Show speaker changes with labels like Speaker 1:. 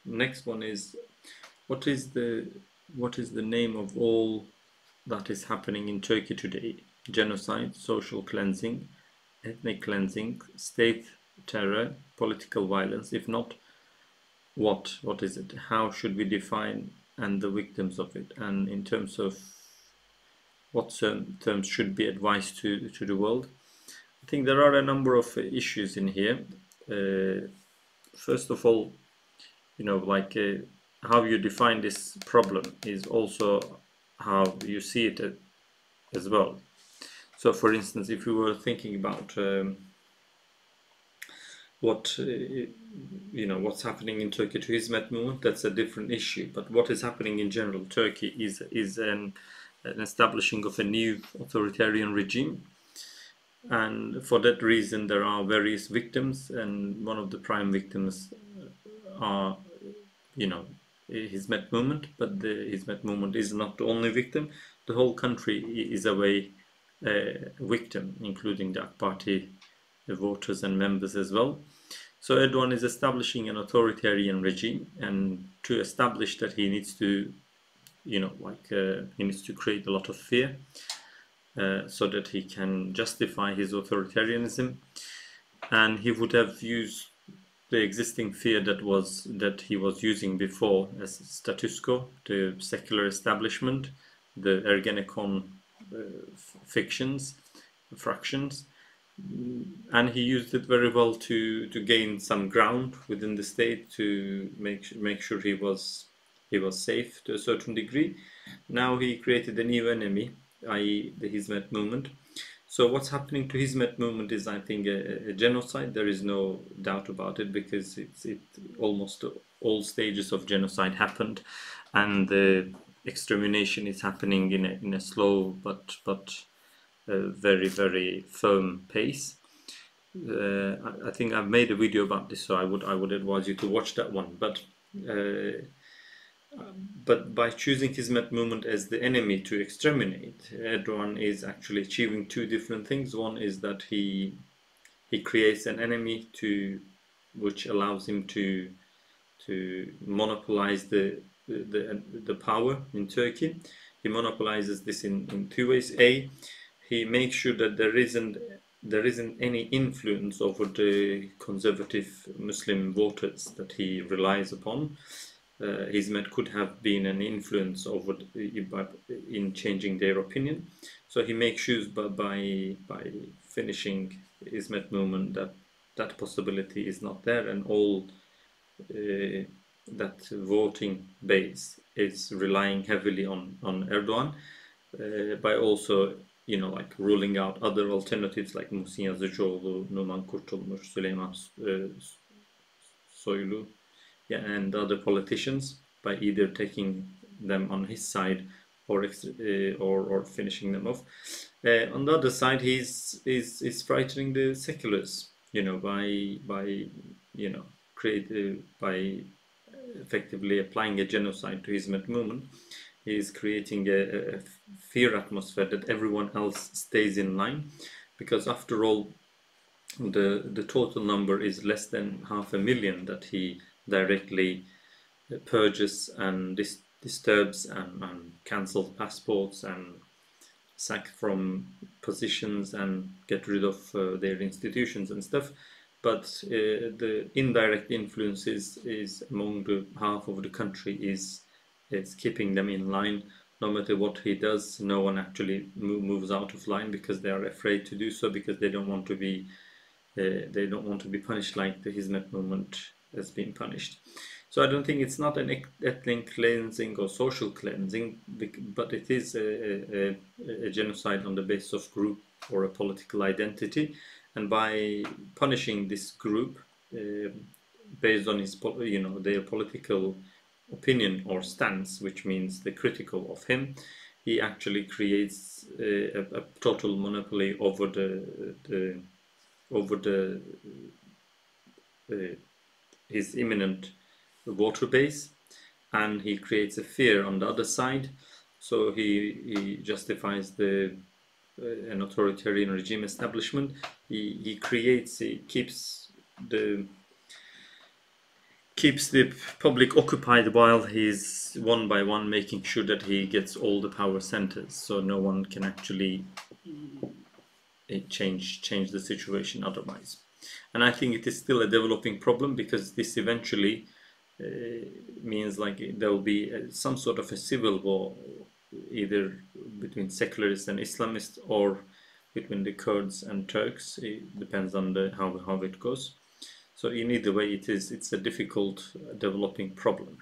Speaker 1: next one is what is the name of all that is happening in Turkey today? Genocide, social cleansing, ethnic cleansing, state terror, political violence. If not, what is it? How should we define and the victims of it? And in terms of what terms should be advised to the world? I think there are a number of issues in here. First of all, like how you define this problem is also how you see it as well. So, for instance, if you were thinking about what's happening in Turkey to Hizmet movement, that's a different issue. But what is happening in general, Turkey is an establishing of a new authoritarian regime, and for that reason there are various victims, and one of the prime victims are Hizmet movement. But the Hizmet movement is not the only victim. The whole country is a way victim, including the AK Party voters and members as well. So Erdogan is establishing an authoritarian regime, and to establish that he needs to he needs to create a lot of fear so that he can justify his authoritarianism, and he would have used the existing fear that he was using before as status quo, the secular establishment, the Ergenekon fractions, and he used it very well to gain some ground within the state, to make sure he was safe to a certain degree. Now he created a new enemy, i.e. the Hizmet movement. So what's happening to Hizmet movement is, I think, a genocide. There is no doubt about it, because almost all stages of genocide happened, and the extermination is happening in a slow but very, very firm pace. I think I've made a video about this, so I would advise you to watch that one. But by choosing Hizmet movement as the enemy to exterminate, Erdogan is actually achieving two different things. One is that he creates an enemy which allows him to monopolize the power in Turkey. He monopolizes this in two ways. A, he makes sure that there isn't any influence over the conservative Muslim voters that he relies upon. Hizmet could have been an influence over in changing their opinion. So he makes sure by finishing Hizmet movement that possibility is not there, and all that voting base is relying heavily on Erdogan, by also ruling out other alternatives like Muhsin Yazıcıoğlu, Numan Kurtulmuş, Süleyman Soylu, and other politicians, by either taking them on his side or finishing them off. On the other side, he's frightening the seculars, by effectively applying a genocide to Hizmet movement. He is creating a fear atmosphere that everyone else stays in line, because after all, the total number is less than 500,000 that he directly purges and disturbs and cancels passports and sack from positions and get rid of their institutions and stuff. But the indirect influence is among the half of the country is keeping them in line. No matter what he does, no one actually moves out of line, because they are afraid to do so, because they don't want to be punished like the Hizmet movement has been punished. So I don't think it's not an ethnic cleansing or social cleansing, but it is a genocide on the basis of group or a political identity. And by punishing this group based on their political opinion or stance, which means they're critical of him, he actually creates a total monopoly over his imminent voter base, and he creates a fear on the other side. So he justifies an authoritarian regime establishment. He keeps the keeps the public occupied while he's one by one making sure that he gets all the power centers, so no one can actually change the situation otherwise. And I think it is still a developing problem, because this eventually means like there will be some sort of a civil war, either between secularists and Islamists, or between the Kurds and Turks. It depends on how it goes. So in either way, it's a difficult developing problem.